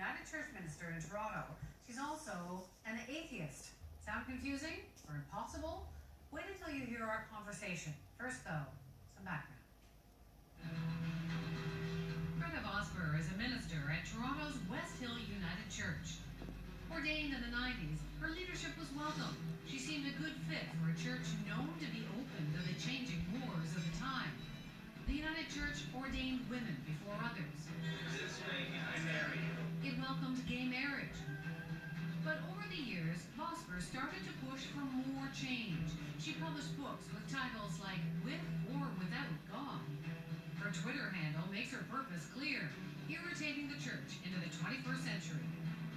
United Church minister in Toronto. She's also an atheist. Sound confusing or impossible? Wait until you hear our conversation. First, though, some background. Greta Vosper is a minister at Toronto's West Hill United Church. Ordained in the 90s, her leadership was welcome. She seemed a good fit for a church known to be open to the changing mores of the time. The United Church ordained women before others. This ring I marry you. It welcomed gay marriage. But over the years, Vosper started to push for more change. She published books with titles like With or Without God. Her Twitter handle makes her purpose clear: irritating the church into the 21st century.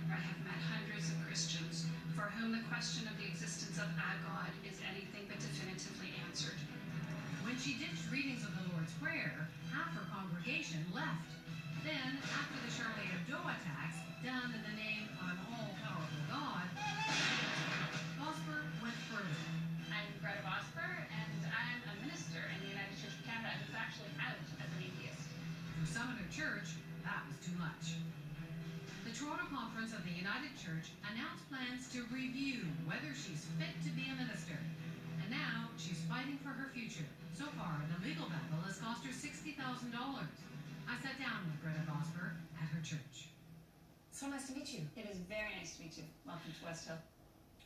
I have met hundreds of Christians for whom the question of the existence of a God is anything but definitively answered. When she ditched readings of the Lord's Prayer, half her congregation left. Then, after the Charlie Hebdo attacks, done in the name of an all-powerful God, Vosper went further. I'm Greta Vosper, and I'm a minister in the United Church of Canada, and was actually out as an atheist. For some in her church, that was too much. The Toronto Conference of the United Church announced plans to review whether she's fit to be a minister. And now she's fighting for her future. So far, the legal battle has cost her $60,000. I sat down with Greta Vosper at her church. So nice to meet you. It is very nice to meet you. Welcome to West Hill.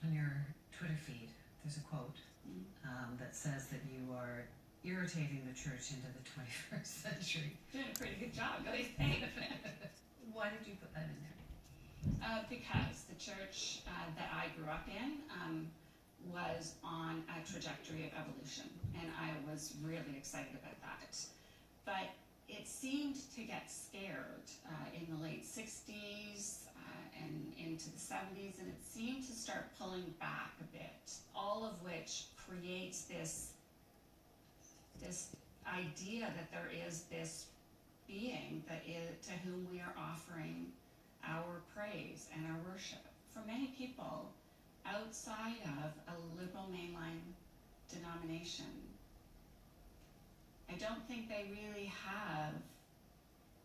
On your Twitter feed, there's a quote that says that you are irritating the church into the 21st century. Doing a pretty good job, don't you think? Why did you put that in there? Because the church that I grew up in was on a trajectory of evolution, and I was really excited about that. But it seemed to get scared in the late 60s and into the 70s, and it seemed to start pulling back a bit, all of which creates this idea that there is this being to whom we are offering our praise and our worship. For many people outside of a liberal mainline denomination, I don't think they really have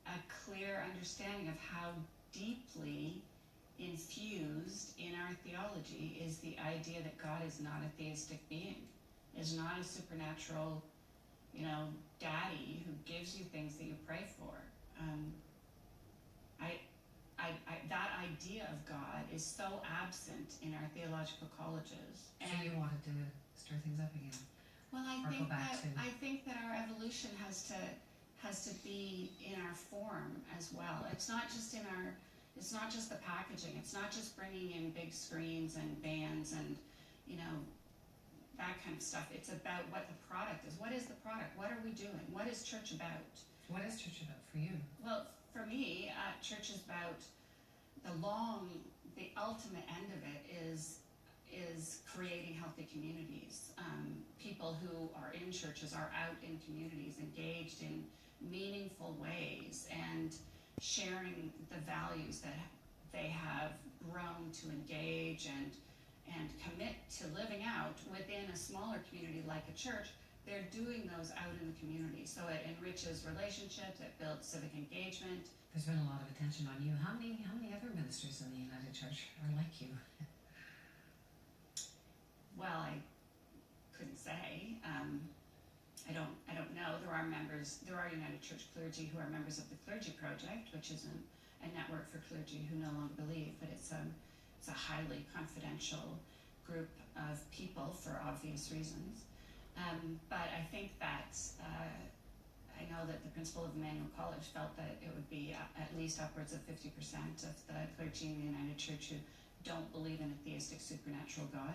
a clear understanding of how deeply infused in our theology is the idea that God is not a theistic being, is not a supernatural, daddy who gives you things that you pray for. That idea of God is so absent in our theological colleges. So you wanted to stir things up again? Well, I think that our evolution has to be in our form as well. It's not just the packaging. It's not just bringing in big screens and bands and that kind of stuff. It's about what the product is. What is the product? What are we doing? What is church about? What is church about for you? Well, for me, church is about the ultimate end of it is creating healthy communities. People who are in churches are out in communities, engaged in meaningful ways and sharing the values that they have grown to engage and commit to living out within a smaller community like a church. They're doing those out in the community. So it enriches relationships, it builds civic engagement. There's been a lot of attention on you. How many other ministers in the United Church are like you? Well, I couldn't say. I don't know. There are United Church clergy who are members of the Clergy Project, which is a network for clergy who no longer believe, but it's a highly confidential group of people for obvious reasons. But I think that I know that the principal of Emmanuel College felt that it would be at least upwards of 50% of the clergy in the United Church who don't believe in a theistic supernatural God.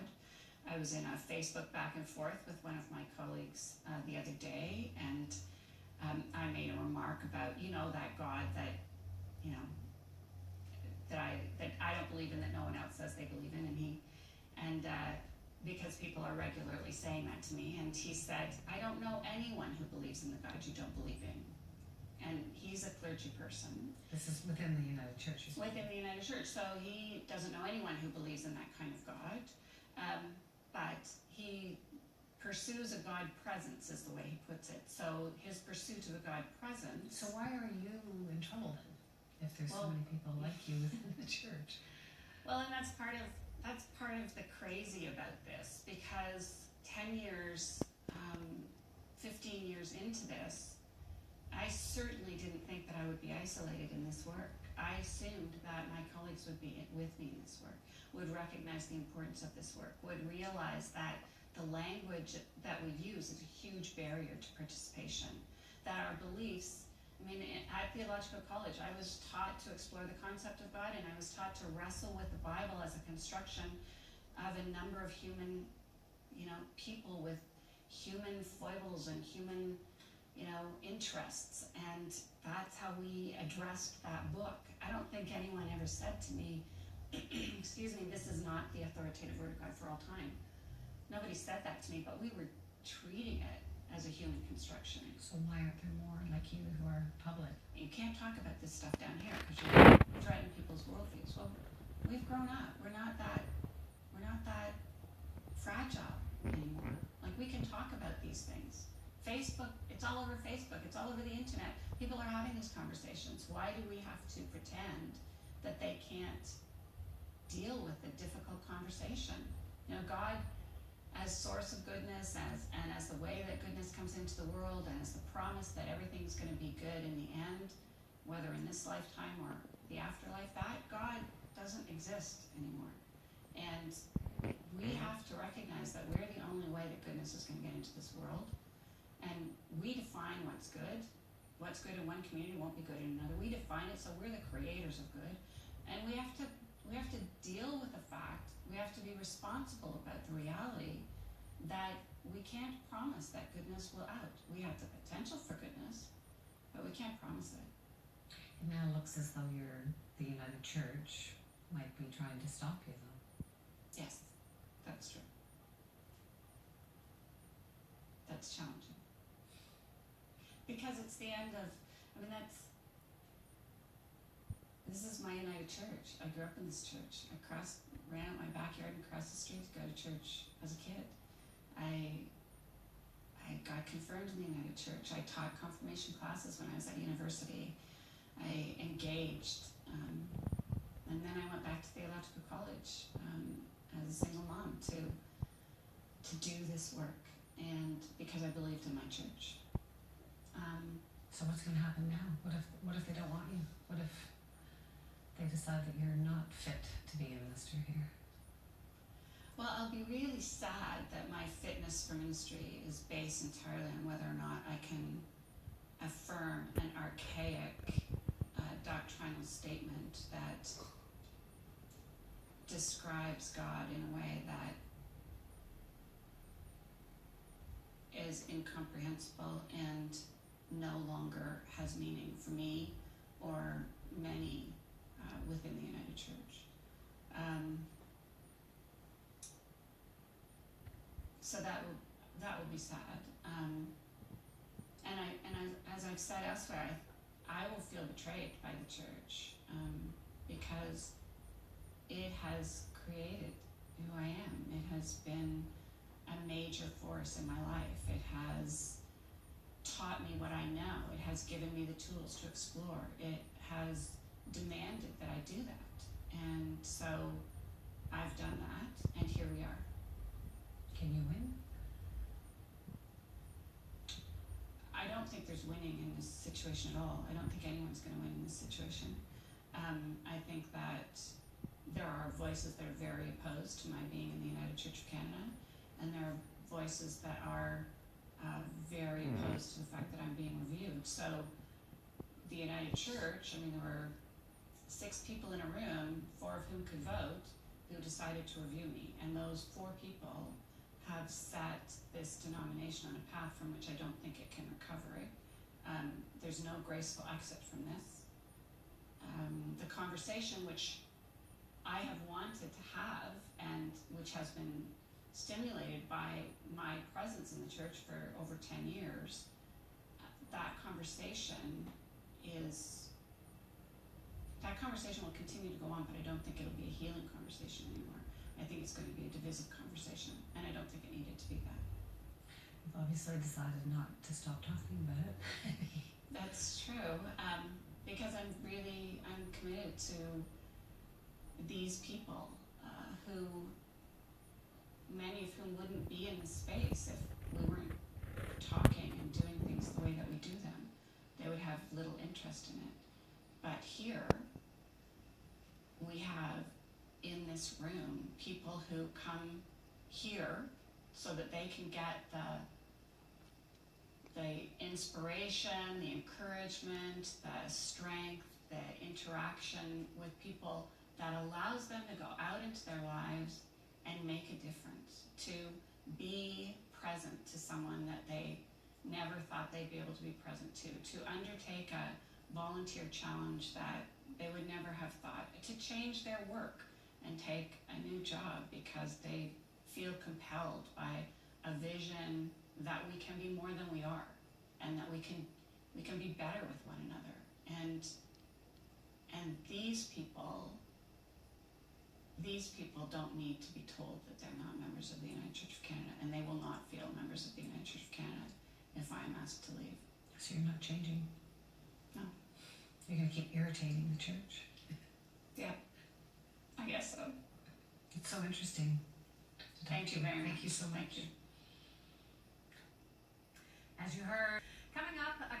I was in a Facebook back and forth with one of my colleagues the other day, and I made a remark about, that God that I don't believe in, that no one else says they believe in, and because people are regularly saying that to me, and he said, I don't know anyone who believes in the God you don't believe in. And he's a clergy person. This is within the United Church. Within the United Church, so he doesn't know anyone who believes in that kind of God, but he pursues a God presence, is the way he puts it. So his pursuit of a God presence. So why are you in trouble then? if there's so Well- many people like you within the church. Well, and that's part of the crazy about this, because 10 years, 15 years into this, I certainly didn't think that I would be isolated in this work. I assumed that my colleagues would be with me in this work, would recognize the importance of this work, would realize that the language that we use is a huge barrier to participation, that our beliefs, I mean, at theological college, I was taught to explore the concept of God, and I was taught to wrestle with the Bible as a construction of a number of human, people with human foibles and human, interests, and that's how we addressed that book. I don't think anyone ever said to me, excuse me, this is not the authoritative word of God for all time. Nobody said that to me, but we were treating it as a human construction. So why aren't there more like you who are public? You can't talk about this stuff down here because you threaten people's worldviews. Well, we've grown up. We're not that fragile anymore. Like, we can talk about these things. Facebook, it's all over Facebook, it's all over the internet. People are having these conversations. Why do we have to pretend that they can't deal with a difficult conversation? God as source of goodness, as the way that goodness comes into the world, and as the promise that everything's going to be good in the end, whether in this lifetime or the afterlife, that God doesn't exist anymore. And we have to recognize that we're the only way that goodness is going to get into this world. And we define what's good. What's good in one community won't be good in another. We define it, so we're the creators of good. And we have to deal with the fact, we have to be responsible about the reality that we can't promise that goodness will out. We have the potential for goodness, but we can't promise it. It now looks as though the United Church might be trying to stop you, though. Yes, that's true. That's challenging. Because it's the end of, this is my United Church. I grew up in this church. Ran out my backyard and crossed the street to go to church as a kid. I got confirmed in the United Church. I taught confirmation classes when I was at university. I engaged, and then I went back to theological college as a single mom to do this work, and because I believed in my church. So what's going to happen now? What if they don't want you? What if they decide that you're not fit to be a minister here? Well, I'll be really sad that my fitness for ministry is based entirely on whether or not I can affirm an archaic doctrinal statement that describes God in a way that is incomprehensible and no longer has meaning for me or many within the United Church. So that will be sad. As I've said elsewhere, I will feel betrayed by the church because it has created who I am. It has been a major force in my life. It has taught me what I know. It has given me the tools to explore. It has demanded that I do that. And so I've done that, and here we are. Can you win? I don't think there's winning in this situation at all. I don't think anyone's going to win in this situation. I think that there are voices that are very opposed to my being in the United Church of Canada, and there are voices that are very opposed to the fact that I'm being reviewed. So the United Church, there were 6 people in a room, 4 of whom could vote, who decided to review me. And those 4 people have set this denomination on a path from which I don't think it can recover. There's no graceful exit from this. The conversation which I have wanted to have, and which has been stimulated by my presence in the church for over 10 years, that conversation will continue to go on, but I don't think it'll be a healing conversation anymore. I think it's going to be a divisive conversation, and I don't think it needed to be that. You've obviously decided not to stop talking about it. That's true, because I'm committed to these people who, many of whom wouldn't be in this space if we weren't talking and doing things the way that we do them. They would have little interest in it. But here, we have in this room people who come here so that they can get the inspiration, the encouragement, the strength, the interaction with people that allows them to go out into their lives and make a difference, to be present to someone that they never thought they'd be able to be present to undertake a volunteer challenge that they would never have thought, to change their work and take a new job because they feel compelled by a vision that we can be more than we are, and that we can be better with one another. And these people don't need to be told that they're not members of the United Church of Canada, and they will not feel members of the United Church of Canada if I am asked to leave. So you're not changing? No. You're going to keep irritating the church? Yeah, I guess so. It's so interesting. Thank you very much. Thank you so much. Thank you. As you heard, coming up, a Canadian